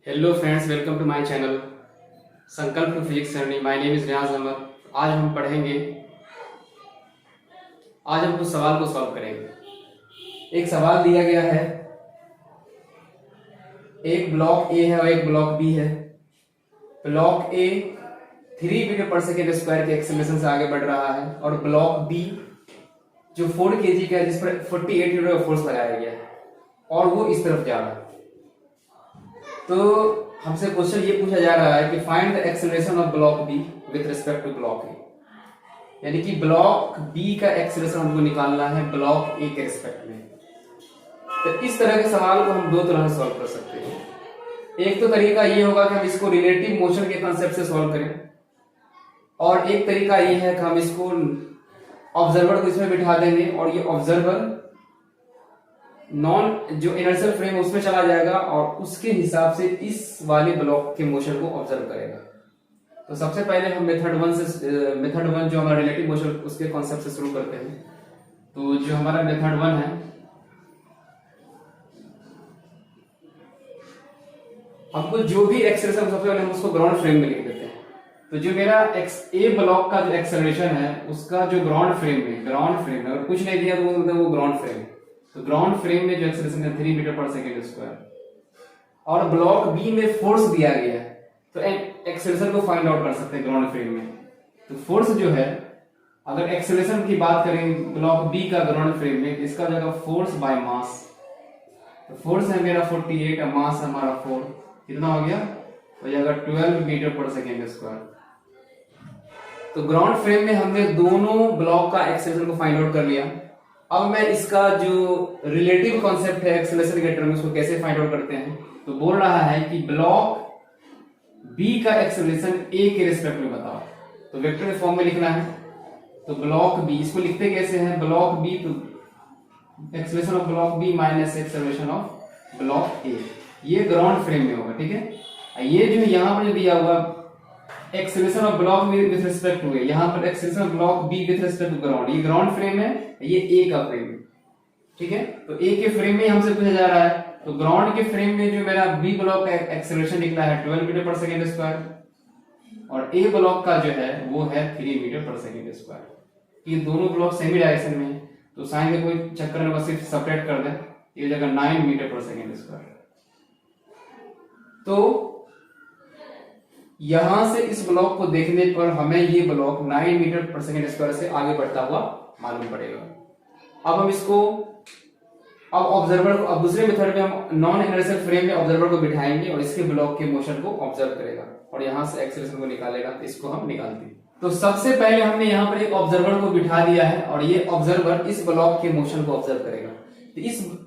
Hello friends, welcome to my channel Sankalp to physics journey. My name is Riyaz Ahmad. आज हम पढ़ेंगे, आज हम कुछ सवाल को सॉल्व करेंगे। एक सवाल दिया गया है, एक ब्लॉक ए है और एक ब्लॉक बी है। ब्लॉक ए 3 मीटर पर सेकेंड स्क्वायर के एक्सेलरेशन से आगे बढ़ रहा है और ब्लॉक बी जो 4 kg का है, जिस पर 48 न्यूटन का फोर्स लगाया गया है और वो इस तरफ जा रहा है। तो हमसे क्वेश्चन ये पूछा जा रहा है कि find the acceleration of block B with respect to block A, यानी कि ब्लॉक बी का एक्सेलरेशन हमको निकालना है ब्लॉक ए के रिस्पेक्ट में। तो इस तरह के सवाल को हम दो तरह से सॉल्व कर सकते हैं। एक तो तरीका ये होगा कि हम इसको रिलेटिव मोशन के कंसेप्ट से सॉल्व करें, और एक तरीका ये है कि हम इसको ऑब्जर्वर को इसमें बिठा देंगे और ये ऑब्जर्वर नॉन जो इनर्शियल फ्रेम है उसमें चला जाएगा और उसके हिसाब से इस वाले ब्लॉक के मोशन को ऑब्जर्व करेगा। तो सबसे पहले हम मेथड वन जो हमारा रिलेटिव मोशन उसके कॉन्सेप्ट से शुरू करते हैं। तो जो हमारा मेथड वन है, हमको जो भी एक्सेलरेशन सबसे पहले हम उसको ग्राउंड फ्रेम में लिख देते हैं। तो जो मेरा ए ब्लॉक का जो एक्सेलरेशन है उसका जो ग्राउंड फ्रेम है, अगर कुछ नहीं दिया तो मतलब वो ग्राउंड फ्रेम है। तो ग्राउंड फ्रेम में जो एक्सेलरेशन है 3 मीटर पर सेकेंड स्क्वायर और ब्लॉक बी में फोर्स दिया गया है, तो एक्सेलरेशन को फाइंड आउट कर सकते हैं ग्राउंड फ्रेम में। तो फोर्स जो है, अगर एक्सेलरेशन की बात करें ब्लॉक बी का ग्राउंड फ्रेम में, इसका हो जाएगा फोर्स बाय मास। तो फोर्स है मेरा 48 और मास है हमारा 4, कितना हो गया? हो जाएगा 12 मीटर पर सेकेंड स्क्वायर। तो ग्राउंड फ्रेम में हमने दोनों ब्लॉक का एक्सेलरेशन को फाइंड आउट कर लिया। अब मैं इसका जो रिलेटिव कॉन्सेप्ट है एक्सेलरेशन के टर्म में, उसको कैसे फाइंड आउट करते हैं। तो बोल रहा है कि ब्लॉक बी का एक्सेलरेशन ए के रिस्पेक्ट में बताओ। तो वेक्टर के फॉर्म में लिखना है। तो ब्लॉक बी, इसको लिखते कैसे हैं? ब्लॉक बी तो acceleration of block B minus acceleration of block A, ये ग्राउंड फ्रेम में होगा। ठीक है, ये जो यहां पर जो दिया हुआ acceleration of block with respect to A, यहां पर acceleration of block B with respect to ground, ये ग्राउंड फ्रेम है, ये ए का फ्रेम है। ठीक है, तो ए के फ्रेम में हमसे पूछा जा रहा है। तो ग्राउंड के फ्रेम में जो मेरा बी ब्लॉक का एक्सेलरेशन निकला है 12 मीटर पर सेकेंड स्क्वायर और ए ब्लॉक का जो है वो है 3 मीटर पर सेकेंड स्क्वायर। ये दोनों ब्लॉक सेमी डायरेक्शन में है, तो साइन में कोई चक्कर में बस सिर्फ सेपरेट कर दें, ये जगह 9 मीटर पर सेकेंड स्क्वायर। तो यहां से इस ब्लॉक को देखने पर हमें ये ब्लॉक 9 मीटर पर सेकेंड स्क्वायर से आगे बढ़ता हुआ मालूम पड़ेगा। अब हम इसको अब दूसरे मेथड में हम नॉन इनर्शियल फ्रेम में ऑब्जर्वर को बिठाएंगे और इसके ब्लॉक के मोशन को ऑब्जर्व करेगा और यहां से एक्सेलरेशन को निकालेगा। तो इसको हम निकालते हैं। तो सबसे पहले हमने यहाँ पर एक ऑब्जर्वर को बिठा दिया है और ये ऑब्जर्वर इस ब्लॉक के मोशन को ऑब्जर्व करेगा। तो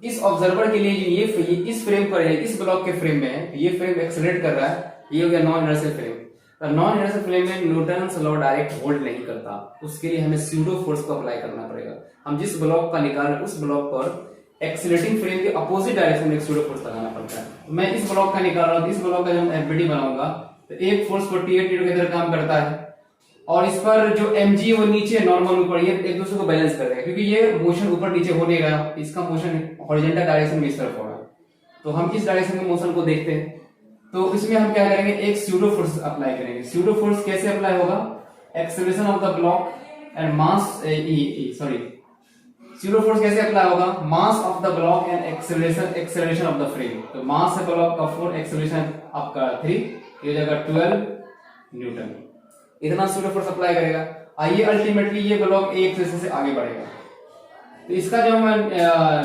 इस ऑब्जर्वर के लिए ये इस फ्रेम पर है, इस ब्लॉक के फ्रेम में है, ये फ्रेम एक्सेलरेट कर रहा है, ये हो गया non inertial frame. Non inertial frame में न्यूटन्स लॉ डायरेक्ट होल्ड नहीं करता, उसके लिए हमें स्यूडो फोर्स को अप्लाई करना पड़ेगा। हम जिस ब्लॉक का निकाल रहे हैं उस ब्लॉक पर एक्सीलरेटिंग फ्रेम के अपोजिट डायरेक्शन में एक स्यूडो फोर्स लगाना पड़ता है। मैं इस ब्लॉक का निकाल रहा हूं, इस ब्लॉक का जब मैं एफबीडी बनाऊंगा तो एक फोर्स 48 न्यूटन की तरह काम करता है और इस पर जो mg है वो नीचे नॉर्मल ऊपर, ये एक दूसरे को बैलेंस कर देगा क्योंकि ये मोशन ऊपर नीचे हो नहीं रहा, इसका मोशन हॉरिजॉन्टल डायरेक्शन में इस तरफ हो रहा है। तो हम इस डायरेक्शन में मोशन को देखते हैं। तो इसमें हम क्या करेंगे, एक स्यूडो फोर्स अप्लाई करेंगे। स्यूडो फोर्स कैसे अप्लाई होगा? Acceleration of the block and mass pseudo force कैसे अप्लाई होगा? Mass of the block and acceleration of the frame. तो मास है ब्लॉक का 4, एक्सेलरेशन आपका 3, ये जगह 12 न्यूटन। इतना स्यूडो फोर्स अप्लाई करेगा। आइए अल्टीमेटली ये ब्लॉक एक से आगे बढ़ेगा। तो इसका जो हम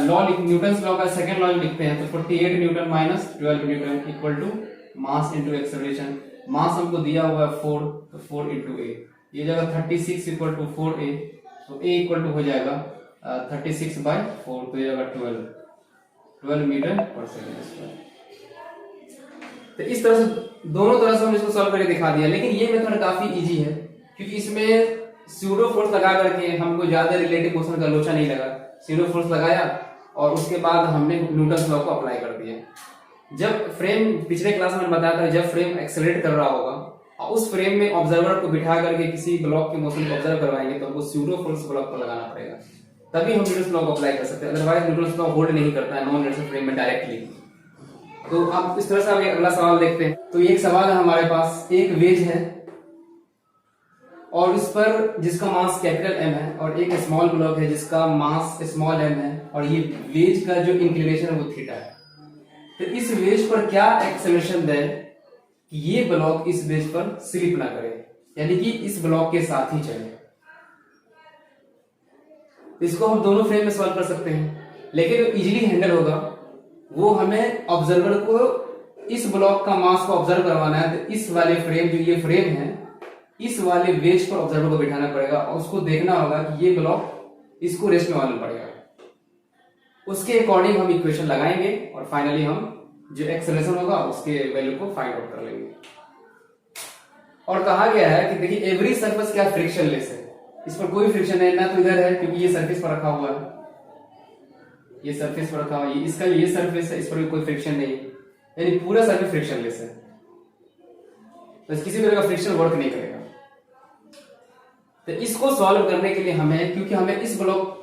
लॉ न्यूटन्स लॉ का सेकंड लॉ लिखते हैं, तो 48 newton minus 12 newton equal to mass into acceleration. Mass हमको दिया हुआ है 4, तो 4 इंटू ए, ये जगह 36 इक्वल टू 4a, तो a इक्वल टू हो जाएगा 36 बाय 4, तो ये जगह 12 मीटर पर सेकेंड स्क्वायर। तो इस तरह से दोनों तरह से हम इसको सॉल्व करके दिखा दिया। लेकिन ये मेथड काफी इजी है क्योंकि इसमें स्यूडो फोर्स लगा करके हमको ज्यादा रिलेटिव मोशन का लोचा नहीं लगा। स्यूडो फोर्स लगाया और उसके बाद हमने न्यूटन्स लॉ को अप्लाई कर दिया। जब फ्रेम, पिछले क्लास में बताया था, जब फ्रेम एक्सेलरेट कर रहा होगा और उस फ्रेम में ऑब्जर्वर को बिठा करके किसी ब्लॉक के मोशन को ऑब्जर्व करवाएंगे तो हमको स्यूडो फोर्स ब्लॉक को लगाना पड़ेगा, तभी हम न्यूटन्स लॉ को अप्लाई कर सकते हैं। अदरवाइज न्यूटन्स लॉ होल्ड नहीं करता है नॉन इनर्शियल फ्रेम में डायरेक्टली। तो अब इस तरह से हम एक अगला सवाल देखते हैं। तो एक सवाल है हमारे पास, एक वेज है और इस पर जिसका मास कैपिटल एम है और एक स्मॉल ब्लॉक है जिसका मास स्मॉल एम है और ये वेज का जो इंक्लिनेशन है वो थीटा है। तो इस वेज पर क्या एक्सेलरेशन दे कि ये ब्लॉक इस वेज पर स्लिप ना करे, यानी कि इस ब्लॉक के साथ ही चले। इसको हम दोनों फ्रेम में सॉल्व कर सकते हैं, लेकिन जो इजीली हैंडल होगा वो हमें ऑब्जर्वर को इस ब्लॉक का मास को ऑब्जर्व करवाना है। तो इस वाले फ्रेम, जो ये फ्रेम है, इस वाले वेज पर ऑब्जर्वर को बिठाना पड़ेगा और उसको देखना होगा कि ये ब्लॉक इसको रेस्ट में मालूम पड़ेगा। उसके अकॉर्डिंग हम इक्वेशन लगाएंगे और फाइनली हम जो एक्सेलरेशन होगा उसके वैल्यू को फाइंड आउट कर लेंगे। और कहा गया है कि देखिए एवरी सरफेस क्या फ्रिक्शनलेस है, इस पर कोई फ्रिक्शन है ना, तो इधर है क्योंकि ये सरफेस पर रखा हुआ है, ये सरफेस पर रखा हुआ है, इसका ये सरफेस है, इस पर भी कोई फ्रिक्शन नहीं है, यानी पूरा सरफेस फ्रिक्शनलेस है। तो किसी तरह का फ्रिक्शन वर्क नहीं करेगा। तो इसको सॉल्व करने के लिए हमें, क्योंकि हमें इस ब्लॉक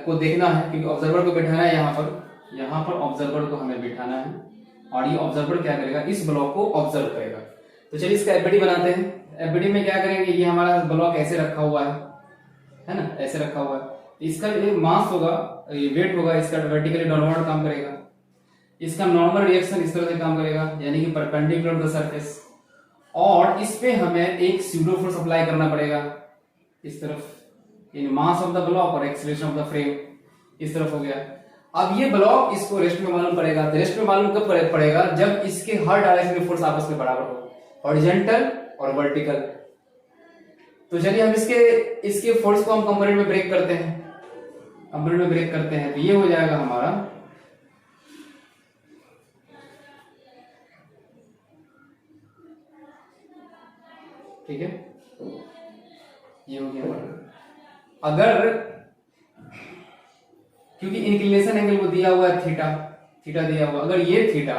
को देखना है, क्योंकि ऑब्जर्वर को बिठाना है यहाँ पर ऑब्जर्वर को हमें बिठाना है और ये ऑब्जर्वर क्या करेगा, इस ब्लॉक को ऑब्जर्व करेगा। तो चलिए इसका एफबीडी बनाते हैं। एफबीडी में क्या करेंगे, ये हमारा ब्लॉक ऐसे रखा हुआ है ना, ऐसे रखा हुआ है। इसका जो मास होगा, ये वेट होगा, इसका वर्टिकली डाउनवर्ड काम करेगा। इसका नॉर्मल रिएक्शन इस तरह से काम करेगा, यानी कि परपेंडिकुलर द सरफेस, और इस पे हमें एक स्यूडो फोर्स अप्लाई करना पड़ेगा इस तरफ, इन मास ऑफ द ब्लॉक और एक्सीलरेशन ऑफ द फ्रेम इस तरफ हो गया। अब ये ब्लॉक इसको रेस्ट में मालूम पड़ेगा। तो रेस्ट में मालूम कब पड़ेगा, जब इसके हर डायरेक्शन में फोर्स आपस में बराबर हो, हॉरिजॉन्टल और वर्टिकल। तो चलिए हम इसके फोर्स को हम कंपोनेंट में ब्रेक करते हैं, कंपोनेंट में ब्रेक करते हैं। तो ये हो जाएगा हमारा ठीक है, ये हो गया हमारा। अगर क्योंकि इंक्लिनेशन एंगल वो दिया हुआ है थीटा दिया हुआ, अगर ये थीटा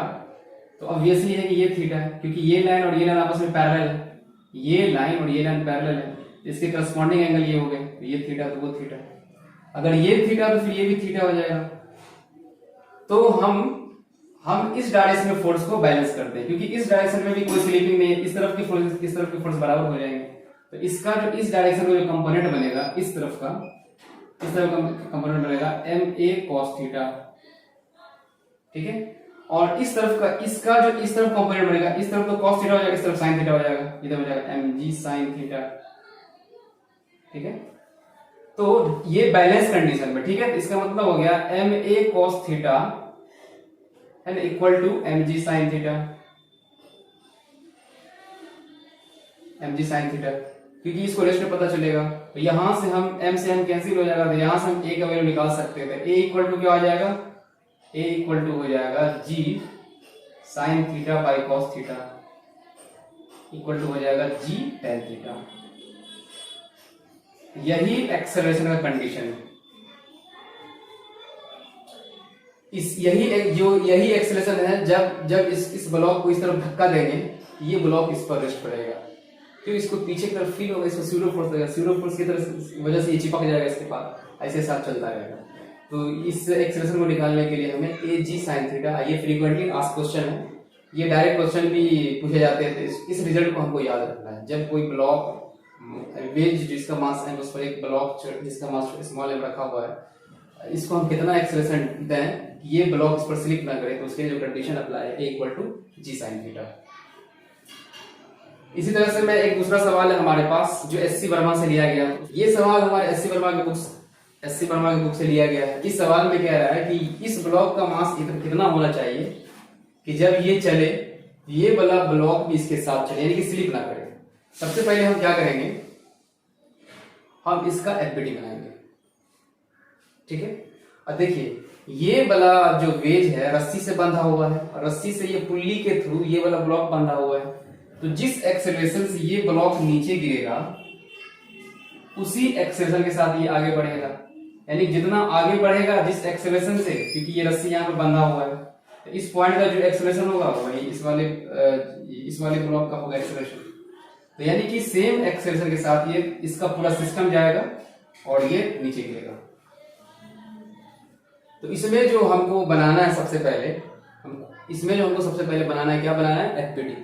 तो ऑब्वियसली है कि ये थीटा है, क्योंकि ये लाइन और ये लाइन आपस में पैरेलल है, ये लाइन और ये लाइन पैरेलल है, इसके करस्पॉन्डिंग एंगल ये हो गए, तो ये थीटा तो वो थीटा। अगर ये थीटा तो फिर ये भी थीटा हो जाएगा। तो हम इस डायरेक्शन में फोर्स को बैलेंस करते हैं, क्योंकि इस डायरेक्शन में भी कोई स्लिपिंग नहीं है, इस तरफ की फोर्स बराबर हो जाएंगे। तो इसका जो इस डायरेक्शन में जो कंपोनेंट बनेगा, इस तरफ का कंपोनेंट बनेगा ma cos थीटा, ठीक है। और इस तरफ का, इसका जो इस तरफ कंपोनेंट बनेगा, इस तरफ तो cos थीटा हो जाएगा, इस तरफ sin थीटा हो जाएगा, इधर हो जाएगा mg sin थीटा, ठीक है। तो ये बैलेंस कंडीशन में, ठीक है, इसका मतलब हो गया ma cos theta and equal to mg sin theta, mg sin theta, क्योंकि इसको रेस्ट में पता चलेगा। तो यहां से हम m से m कैंसिल हो जाएगा, तो यहां से हम a का वैल्यू निकाल सकते थे। a इक्वल टू क्या हो जाएगा, a इक्वल टू हो जाएगा g sin theta by cos theta equal to हो जाएगा g tan थीटा। यही एक्सेलरेशन का कंडीशन है। यही एक्सेलरेशन है जब इस ब्लॉक को इस तरफ धक्का देंगे, ये ब्लॉक इस पर रेस्ट करेगा, क्योंकि इसको पीछे की तरफ फील होगा, इसको स्यूडो फोर्स देगा, स्यूडो फोर्स की वजह से ये चिपक जाएगा इसके पास, ऐसे साथ चलता रहेगा। तो इस एक्सेलरेशन को निकालने के लिए हमें a g sin थीटा, ये फ्रीक्वेंटली आस्क्ड क्वेश्चन है, ये डायरेक्ट क्वेश्चन भी पूछे जाते हैं। इस रिजल्ट को हमको याद रखना है। जब कोई ब्लॉक वेज जिसका मास है, उस पर एक ब्लॉक जिसका मास स्मॉल एम रखा हुआ है, इसको हम कितना एक्सेलरेशन दें ये ब्लॉक इस पर स्लिप ना करे, तो उसके लिए जो कंडीशन अप्लाई है a equal to g sin theta. इसी तरह से मैं एक दूसरा सवाल है हमारे पास जो एससी वर्मा से लिया गया। ये सवाल हमारे एससी वर्मा की बुक से लिया गया है। इस सवाल में कह रहा है कि इस ब्लॉक का मास कितना होना चाहिए कि जब ये चले ये वाला ब्लॉक भी इसके साथ चले, यानी कि स्लिप ना करे। सबसे पहले हम क्या करेंगे, हम इसका एफबीडी बनाएंगे, ठीक है। अब देखिए ये वाला जो वेज है रस्सी से बंधा हुआ है, और रस्सी से ये पुल्ली के थ्रू ये वाला ब्लॉक बंधा हुआ है। तो जिस एक्सेलरेशन से ये ब्लॉक नीचे गिरेगा उसी एक्सेलरेशन के साथ ये आगे बढ़ेगा, यानी जितना आगे बढ़ेगा जिस एक्सेलरेशन से, क्योंकि ये रस्सी यहाँ पे बंधा हुआ है, तो इस पॉइंट का जो एक्सेलरेशन होगा वही इस वाले ब्लॉक का होगा एक्सेलरेशन। तो यानी कि सेम एक्सेलरेशन के साथ ये इसका पूरा सिस्टम जाएगा और ये नीचे गिरेगा। तो इसमें जो हमको बनाना है सबसे पहले, इसमें जो हमको सबसे पहले बनाना है, क्या बनाना है, एफबीडी।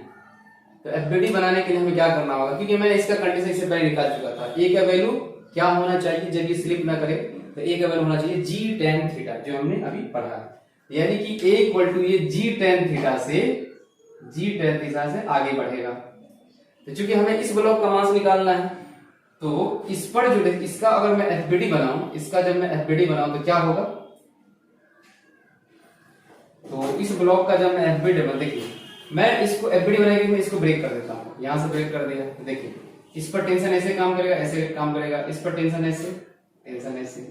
तो एफबीडी बनाने के लिए हमें क्या करना होगा, क्योंकि मैंने इसका कंडीशन इससे पहले निकाल चुका था। ए का वैल्यू क्या होना चाहिए जब ये स्लिप ना करे, तो ए का वैल्यू होना चाहिए जी टेन थीटा, जो हमने अभी पढ़ा है। यानी कि ए इक्वल टू ये जी टेन थीटा से आगे बढ़ेगा। तो चूंकि हमें इस ब्लॉक का मास निकालना है, तो इस पर जो इसका अगर मैं एफबीडी बनाऊं, इसका जब मैं एफबीडी बनाऊं तो क्या होगा, तो इस ब्लॉक का जब मैं एफबीडी बना, देखिए मैं इसको एफबीडी बनाने के लिए मैं इसको ब्रेक कर देता हूं, यहां से ब्रेक कर दिया। देखिए इस पर टेंशन ऐसे काम करेगा, ऐसे काम करेगा, इस पर टेंशन ऐसे,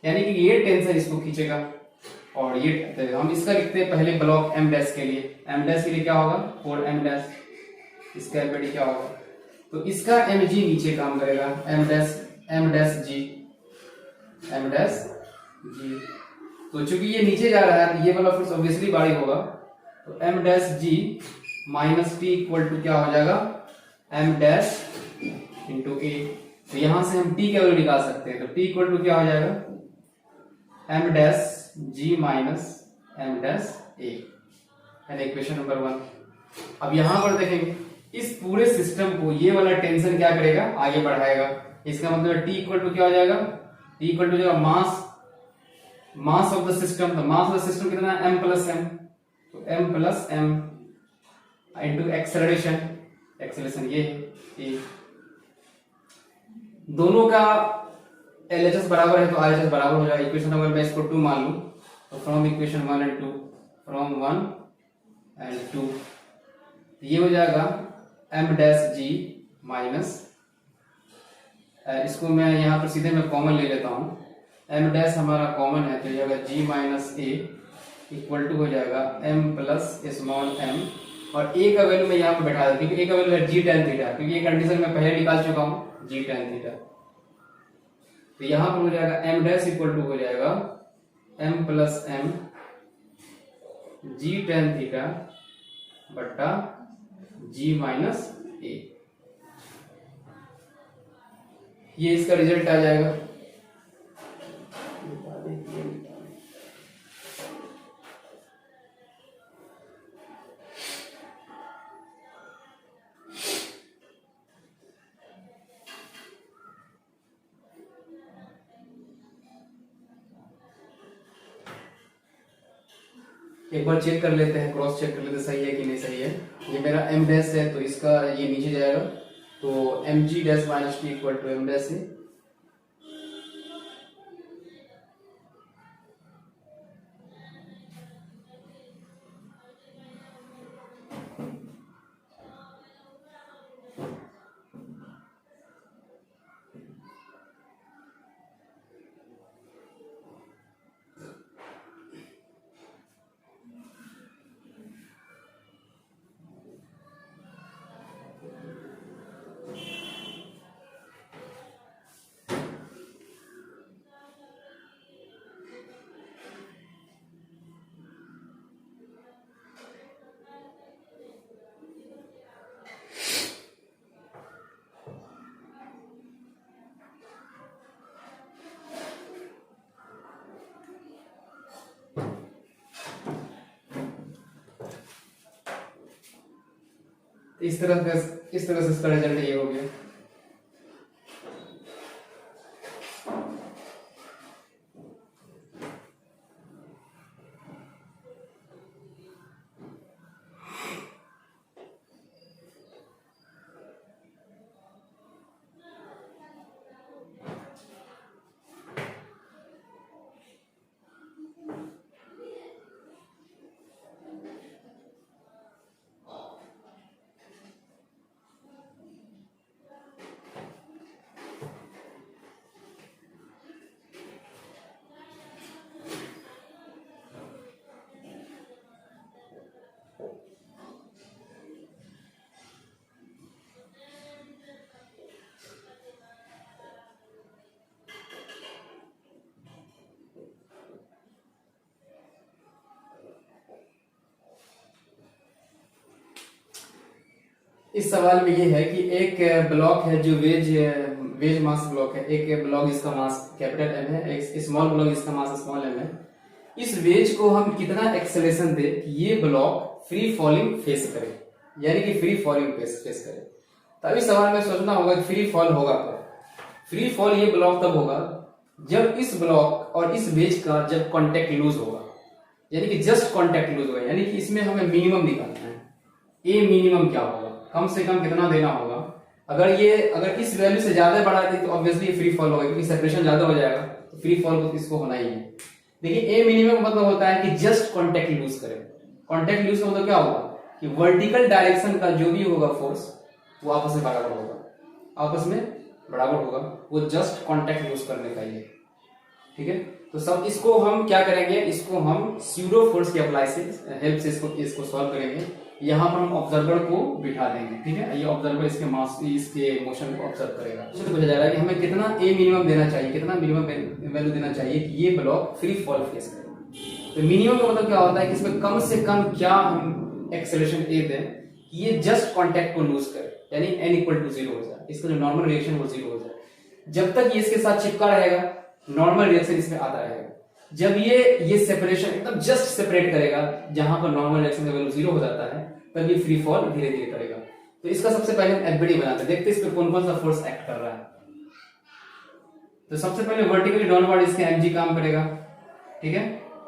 यानी कि ये टेंशन इसको खींचेगा। और ये तो हम इसका लिखते हैं पहले ब्लॉक एम डैश के लिए। एम डैश के लिए क्या होगा, 4m डैश, इसका एफबीडी क्या होगा, तो इसका एम जी नीचे काम करेगा, एम डैश जी। तो चूंकि ये नीचे जा रहा है, ये वाला फोर्स ऑब्वियसली बाड़ी होगा, तो M dash G minus T equal to क्या हो जाएगा, एम डैश इंटू ए। तो यहां से हम टी का वैल्यू निकाल सकते हैं, तो टी इक्वल टू क्या हो जाएगा, M dash G minus M dash ए, यानी इक्वेशन नंबर 1। अब यहां पर देखेंगे इस पूरे सिस्टम को ये वाला टेंशन क्या करेगा, आगे बढ़ाएगा। इसका मतलब टी इक्वल टू क्या हो जाएगा, टी इक्वल टू जाएगा मास ऑफ द सिस्टम। तो मास ऑफ द सिस्टम कितना है, m प्लस एम, तो m plus M into acceleration ये है। दोनों का LHS बराबर है तो RHS बराबर हो जाएगा। इक्वेशन नंबर मैं इसको 2 मान लूं, तो from equation 1 and 2, from 1 and 2 ये हो जाएगा m डैश जी माइनस, इसको मैं यहाँ पर सीधे मैं कॉमन ले लेता हूँ, m डैश हमारा कॉमन है, तो जाएगा g minus a equal to हो जाएगा m प्लस स्मॉल m, और a का वैल्यू मैं यहाँ पर बैठा दूं, क्योंकि a का वैल्यू है जी टेन थीटा, क्योंकि ये कंडीशन मैं पहले निकाल चुका हूँ, जी टेन थीटा। तो यहाँ पर हो जाएगा m डैश इक्वल टू हो जाएगा m प्लस m जी टेन थीटा बट्टा g माइनस ए, ये इसका रिजल्ट आ जाएगा। एक बार चेक कर लेते हैं, क्रॉस चेक कर लेते हैं सही है कि नहीं सही है। ये मेरा m डैश है तो इसका ये नीचे जाएगा, तो M G dash minus T equal to M dash है। इस तरह से इसका रिजल्ट ये हो गया। इस सवाल में ये है कि एक ब्लॉक है जो वेज मास ब्लॉक है, एक ब्लॉक इसका मास कैपिटल एम है, एक स्मॉल ब्लॉक इसका मास स्मॉल एम है। इस वेज को हम कितना एक्सेलरेशन दे कि ये ब्लॉक फ्री फॉलिंग फेस करे, यानी कि फ्री फॉलिंग फेस करे। तभी सवाल में सोचना होगा कि फ्री फॉल होगा कब। फ्री फॉल ये ब्लॉक तब होगा जब इस ब्लॉक और इस वेज का जब कांटेक्ट लूज होगा, यानी कि जस्ट कांटेक्ट लूज होगा, यानी कि इसमें हमें मिनिमम निकालना है। ए मिनिमम क्या होगा, कम से कम कितना देना होगा। अगर इस वैल्यू से ज्यादा बढ़ा दे तो ऑब्वियसली फ्री फॉल होगा, क्योंकि सेपरेशन ज्यादा हो जाएगा तो फ्री फॉल को इसको होना ही है। देखिए ए मिनिमम का मतलब होता है कि जस्ट कांटेक्ट लूज करे। कांटेक्ट लूज का मतलब क्या होगा कि वर्टिकल डायरेक्शन का जो भी होगा फोर्स वो आपस में बराबर होगा, वो जस्ट कांटेक्ट लूज करने का ही है। ठीक है, तो सब इसको हम क्या करेंगे, इसको हम स्यूडो फोर्स के अप्लाई से हेल्प से इसको सॉल्व करेंगे। यहाँ पर हम ऑब्जर्वर को बिठा देंगे। ठीक है, ये ऑब्जर्वर इसके मोशन को ऑब्जर्व करेगा। तो पूछा जा रहा है कि हमें कितना ए मिनिमम देना चाहिए, कितना मिनिमम वैल्यू देना चाहिए कि ये ब्लॉक फ्री फॉल फेस करे। तो मिनिमम का मतलब क्या होता है कि इसमें कम से कम क्या हम एक्सेलरेशन ए दें कि ये जस्ट कांटेक्ट को लूज करे, यानी n इक्वल टू 0 हो जाए, इसका जो नॉर्मल रिएक्शन वो 0 हो जाए। जब तक ये इसके साथ चिपका रहेगा नॉर्मल रिएक्शन इसमें आता रहेगा। जब ये सेपरेशन एकदम जस्ट सेपरेट करेगा, जहां पर नॉर्मल रिएक्शन का वैल्यू 0 हो जाता है, तब ये फ्री फॉल धीरे धीरे करेगा। तो इसका सबसे पहले हम एफबीडी बनाते हैं, देखते हैं इस पे कौन कौन सा फोर्स एक्ट कर रहा है। तो सबसे पहले वर्टिकली डाउनवर्ड इसके mg काम करेगा। ठीक है,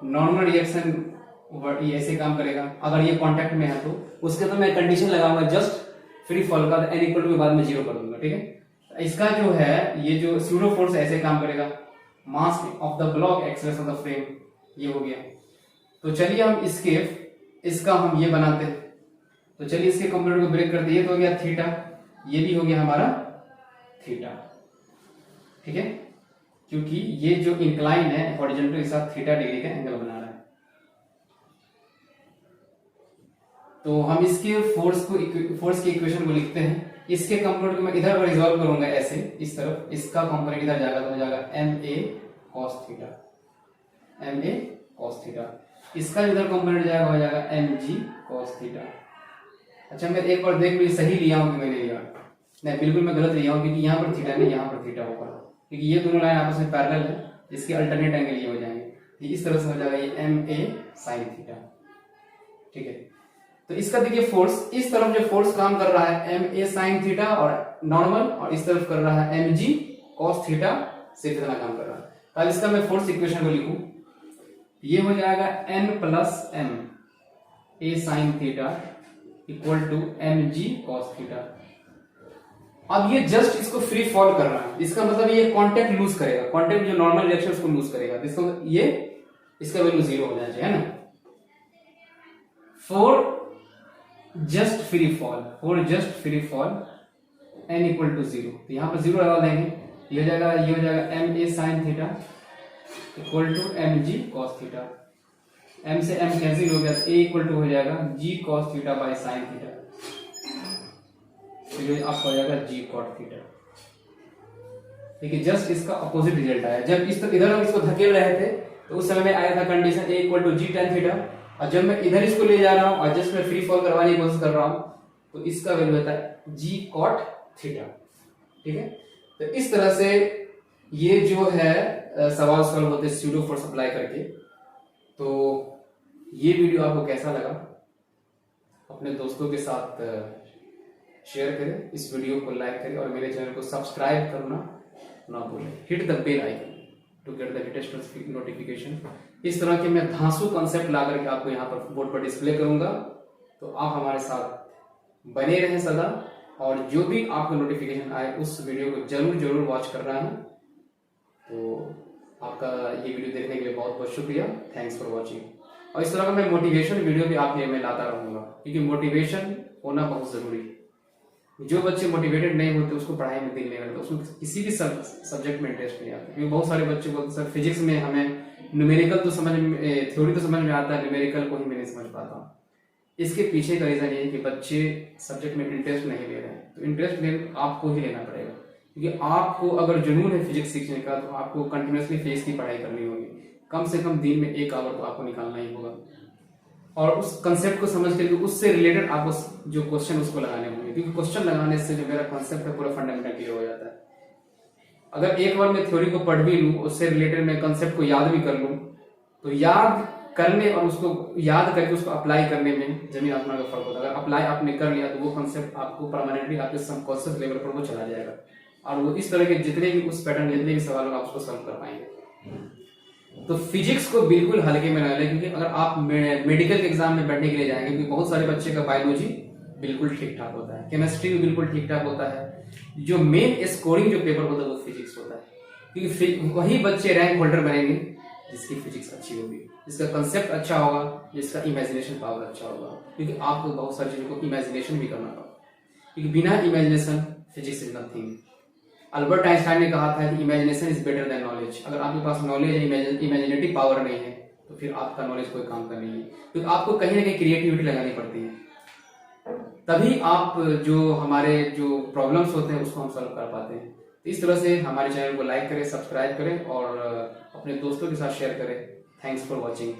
नॉर्मल रिएक्शन ये ऐसे काम करेगा। अगर ये कांटेक्ट में है तो उसके तो मैं कंडीशन लगाऊंगा जस्ट फ्री फॉल का, n इक्वल टू के बाद में 0 कर दूंगा। ठीक है, इसका जो है ये जो स्यूडो फोर्स ऐसे काम करेगा। Mass of the block acceleration of the frame ये हो गया। तो चलिए हम इसका हम ये बनाते हैं। तो चलिए इसके कंपोनेंट को ब्रेक करते हैं। ये तो हो गया थीटा, ये भी हो गया हमारा थीटा। ठीक है, क्योंकि ये जो इंक्लाइन है हॉरिजॉन्टल के साथ थीटा डिग्री का एंगल बना रहा है। तो हम इसके फोर्स की इक्वेशन को लिखते हैं। इसके कंपोनेंट को मैं इधर पर रिजॉल्व करूंगा ऐसे, इस तरफ इसका कंपोनेंट इधर जाएगा तो हो जाएगा ma cos थीटा। इसका इधर कंपोनेंट जाएगा हो जाएगा mg cos थीटा। अच्छा, मैं एक बार देख ली सही लिया हूं कि मैंने लिया नहीं, बिल्कुल मैं गलत लिया हूं, क्योंकि यहाँ पर थीटा नहीं यहाँ पर थीटा होगा, क्योंकि ये दोनों लाइन आपस में पैरेलल है। इसके अल्टरनेट एंगल ये हो जाएंगे। इस तरह से हो जाएगा ये ma sin थीटा। ठीक है, तो इसका देखिए फोर्स, इस तरफ जो फोर्स काम कर रहा है ma sin थीटा और नॉर्मल, और इस तरफ कर रहा है mg cos थीटा से कितना काम कर रहा है। अब इसका मैं फोर्स इक्वेशन को लिखूं, ये हो जाएगा n plus m a sin theta equal to mg cos theta. अब ये जस्ट इसको फ्री फॉल कर रहा है, इसका मतलब ये कांटेक्ट लूज करेगा, कांटेक्ट जो नॉर्मल रिएक्शन उसको लूज करेगा। इसको ये इसका वैल्यू 0 हो जाना चाहिए, है ना। For just free fall n equal to 0, तो यहां पर 0 लगा देंगे। ये हो जाएगा ma sin theta equal to mg cos theta. m से m कैंसिल हो गया, a इक्वल टू हो जाएगा g cos theta by sin theta. तो ये आपका हो जाएगा g cot थीटा। देखिए जस्ट इसका अपोजिट रिजल्ट आया। जब इधर हम इसको धकेल रहे थे तो उस समय में आया था condition a equal to g tan theta, और जब मैं इधर इसको ले जा रहा हूं और जस्ट मैं फ्री फॉल करवाने की कोशिश कर रहा हूं तो इसका वैल्यू होता है g cot थीटा। ठीक है, तो इस तरह से ये जो है सवाल सॉल्व होते हैं स्यूडो फोर्स अप्लाई करके। तो ये वीडियो आपको कैसा लगा अपने दोस्तों के साथ शेयर करें, इस वीडियो को लाइक करें और मेरे चैनल को सब्सक्राइब करना ना भूलें। Hit the bell icon to get the latest notification. इस तरह के मैं धांसू कॉन्सेप्ट ला करके आपको यहाँ पर बोर्ड पर डिस्प्ले करूंगा, तो आप हमारे साथ बने रहें सदा, और जो भी आपको नोटिफिकेशन आए उस वीडियो को जरूर वॉच करना है। तो आपका ये वीडियो देखने के लिए बहुत बहुत शुक्रिया, थैंक्स फॉर वॉचिंग। और इस तरह का मैं मोटिवेशन वीडियो भी आपके लिए मैं लाता रहूंगा, क्योंकि मोटिवेशन होना बहुत जरूरी है। जो बच्चे मोटिवेटेड नहीं होते उसको पढ़ाई में दिल नहीं लगता, उसको किसी भी सब्जेक्ट में इंटरेस्ट नहीं आता। क्योंकि बहुत सारे बच्चे बोलते सर फिजिक्स में हमें न्यूमेरिकल तो समझ में, थ्योरी तो समझ में आता है, न्यूमेरिकल को ही मैं नहीं समझ पाता हूँ। इसके पीछे का रीजन ये है कि बच्चे सब्जेक्ट में इंटरेस्ट नहीं ले रहे हैं। तो इंटरेस्ट आपको ही लेना पड़ेगा, क्योंकि आपको अगर जुनून है फिजिक्स सीखने का तो आपको कंटिन्यूसली फिजिक्स की पढ़ाई करनी होगी। कम से कम दिन में 1 आवर तो आपको निकालना ही होगा, और उस कंसेप्ट को समझ करके उससे रिलेटेड आपको जो क्वेश्चन उसको लगाने होंगे, क्योंकि क्वेश्चन लगाने से जो मेरा कंसेप्ट है पूरा फंडामेंटल क्लियर हो जाता है। अगर एक बार मैं थ्योरी को पढ़ भी लूं, उससे रिलेटेड मैं कंसेप्ट को याद भी कर लूं, तो याद करने और उसको याद करके उसको अप्लाई करने में जमीन आसमान का फर्क होता है। अगर अप्लाई आपने कर लिया तो वो कॉन्सेप्ट आपको परमानेंटली आपके सबकॉन्शियस लेवल पर वो चला जाएगा और वो इस तरह के जितने भी उस पैटर्न जितने भी सवाल होगा आप उसको सॉल्व कर पाएंगे। तो फिजिक्स को बिल्कुल हल्के में ना लें, क्योंकि अगर आप मेडिकल के एग्जाम में बैठने के लिए जाएंगे, क्योंकि बहुत सारे बच्चे का बायोलॉजी बिल्कुल ठीक ठाक होता है, केमिस्ट्री भी बिल्कुल ठीक ठाक होता है, जो मेन स्कोरिंग जो पेपर होता है वो फिजिक्स होता है, क्योंकि वही बच्चे रैंक होल्डर बनेंगे जिसकी फिजिक्स अच्छी होगी, जिसका कंसेप्ट अच्छा होगा, जिसका इमेजिनेशन पावर अच्छा होगा, क्योंकि आपको बहुत सारी चीजों को इमेजिनेशन भी करना पड़ता है, क्योंकि बिना imagination physics is nothing. Albert Einstein ने कहा था कि imagination is better than knowledge. अगर आपके पास नॉलेज इमेजिनेटिव पावर नहीं है तो फिर आपका नॉलेज कोई काम का नहीं है, क्योंकि आपको कहीं ना कहीं क्रिएटिविटी लगानी पड़ती है, तभी आप जो हमारे जो प्रॉब्लम्स होते हैं उसको हम सॉल्व कर पाते हैं। तो इस तरह से हमारे चैनल को लाइक करें, सब्सक्राइब करें और अपने दोस्तों के साथ शेयर करें। Thanks for watching.